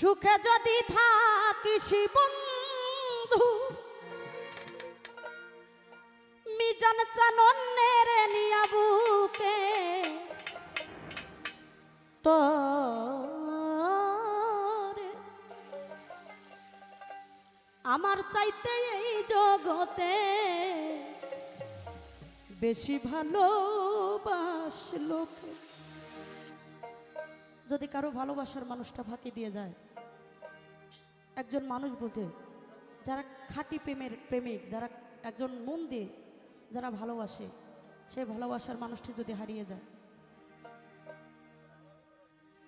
সুখে যদি থাকিস বন্ধু মিজান চান অন্যের নিয়া বুকে তোরে আমার চাইতে এই জগতে বেশি ভালোবাসলো কে। যদি কারো ভালোবাসার মানুষটা ফাঁকি দিয়ে যায়, একজন মানুষ বোঝে যারা খাঁটি প্রেমিক, যারা একজন মন দিয়ে যারা ভালোবাসে, সেই ভালোবাসার মানুষটি যদি হারিয়ে যায়।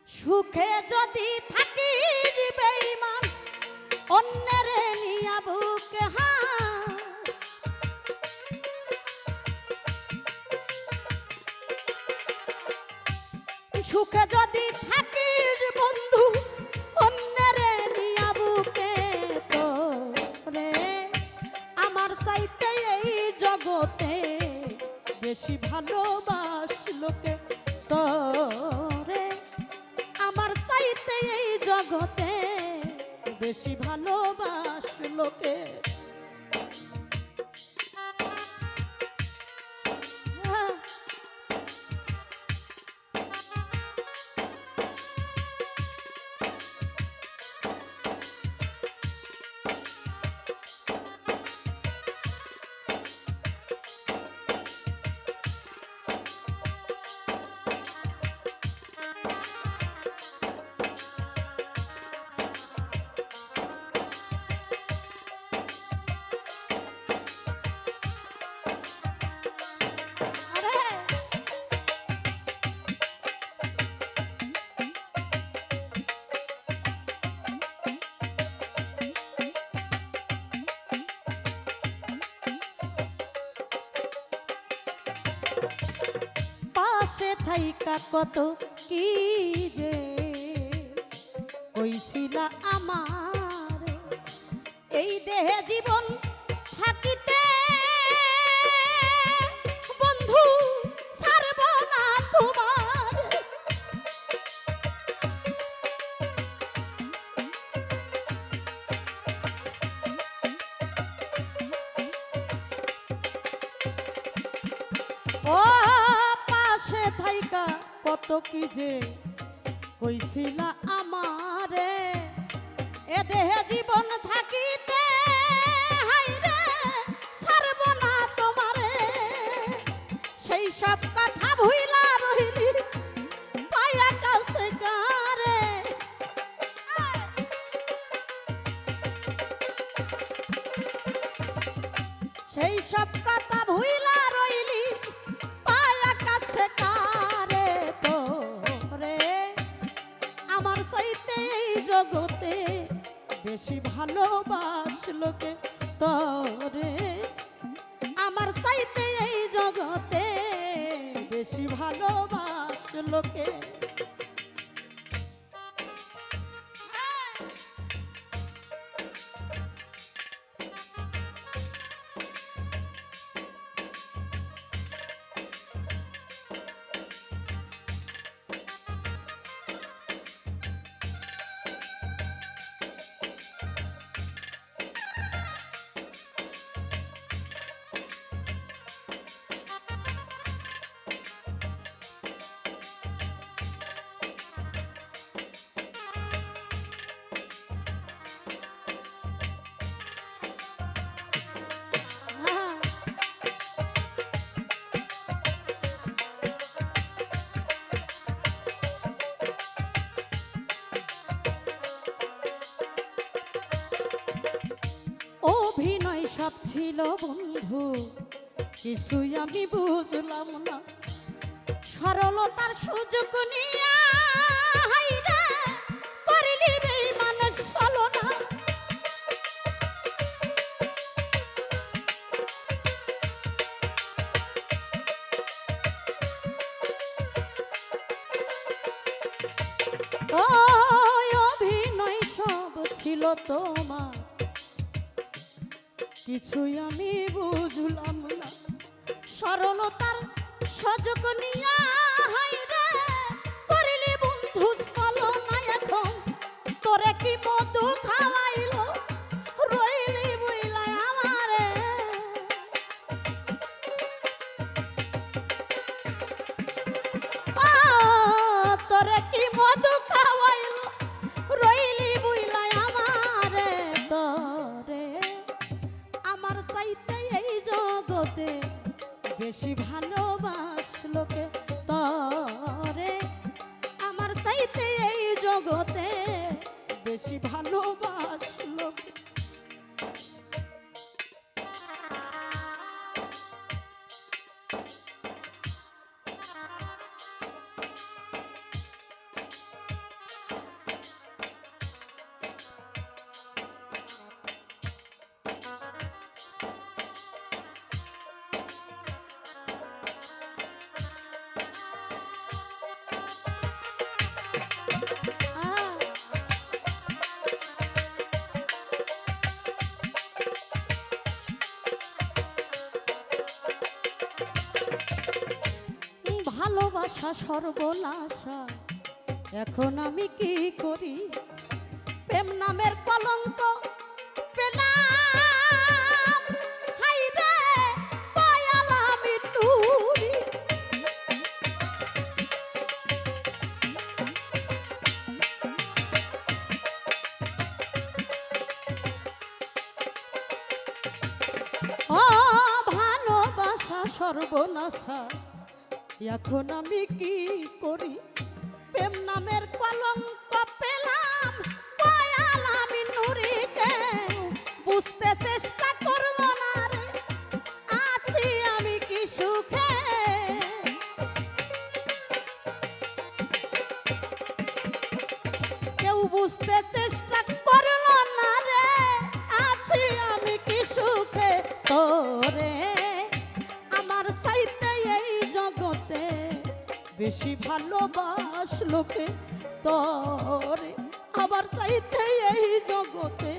সুখে যদি থাকি বেঈমান অন্যের নিয়া বুকে সুখে যদি থাকিস বন্ধু অন্যের নিয়া বুকে তোরে আমার চাইতে এই জগতে বেশি ভালোবাসলো কে। তোরে আমার চাইতে এই জগতে বেশি ভালোবাসলো কে। পাশে থাইকা কত কি যে কইছিলা আমার এই দেহে জীবন থাকিতে বন্ধু ছাড়ব না তোমার। ও পাশে থাইকা কত কি যে কইছিলা আমারে এ দেহে জীবন থাকিতে হাইরে ছাড়ব না তোমারে। সেই সব কথা ভুইলা রইলি পায়া কাছে কারে। সেই সব কথা ভুইলা রইলি পায়া কাছে কারে। তোরে আমার চাইতে এই জগতে বেশি ভালোবাসলো কে। তোরে আমার চাইতে এই জগতে বেশি ভালোবাসলো কে। অভিনয় সব ছিল বন্ধু কিছুই আমি বুঝলাম না। সরলতার সুযোগ নিয়া হাইরে করলি বেঈমান ছলনা। ও অভিনয় সব ছিল তোমার কিছুই আমি বুঝলাম না। সরলতার সুযোগ নিয়া হাইরে করলি বন্ধু ছলনা। এখন তোরে কি মধু খাওয়াইলো রইলি বুইলা আমারে তোরে কি মধু খাওয়াইলো রইলি বুইলা আমারে তোরে আমার চাইতে এই জগতে বেশি ভালোবাসলোকে তোরে আমার চাইতে এই জগতে বেশি ভালোবাসলোকে ভালোবাসা সর্বনাশা এখন আমি কি করি প্রেম নামের কলঙ্ক পেলাম হাইরে দয়াল আমি নুরি ও ভালোবাসা সর্বনাশা এখন আমি কি করি প্রেম নামের কলঙ্ক পেলাম দয়াল আমি নুরিকে বুঝতে চেষ্টা করলো না রে আছি আমি কি সুখে কেউ বুঝতে চেষ্টা করলো না রে আছি আমি কি সুখে তোরে আমার চাইতে এই জগতে বেশি ভালোবাসলোকে তোরে আমার চাইতে এই জগতে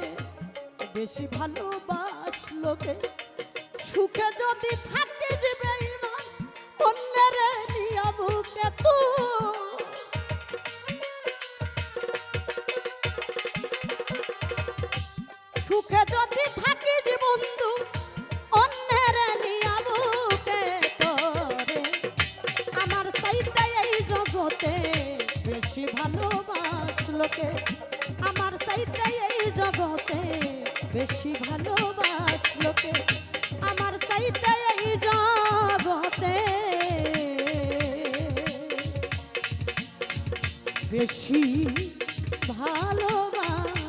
বেশি ভালোবাসলোকে সুখে যদি থাকে যে বেঈমান অন্যের নিয়া বুকে তুই সুখে যদি থাকি যে বন্ধু অন্যের নিয়া বুকে তোরে আমার চাইতে এই জগতে বেশি ভালোবাসলোকে আমার চাইতে এই জগতে বেশি ভালোবাসলোকে আমার চাইতে এই জগতে বেশি ভালোবাসলোকে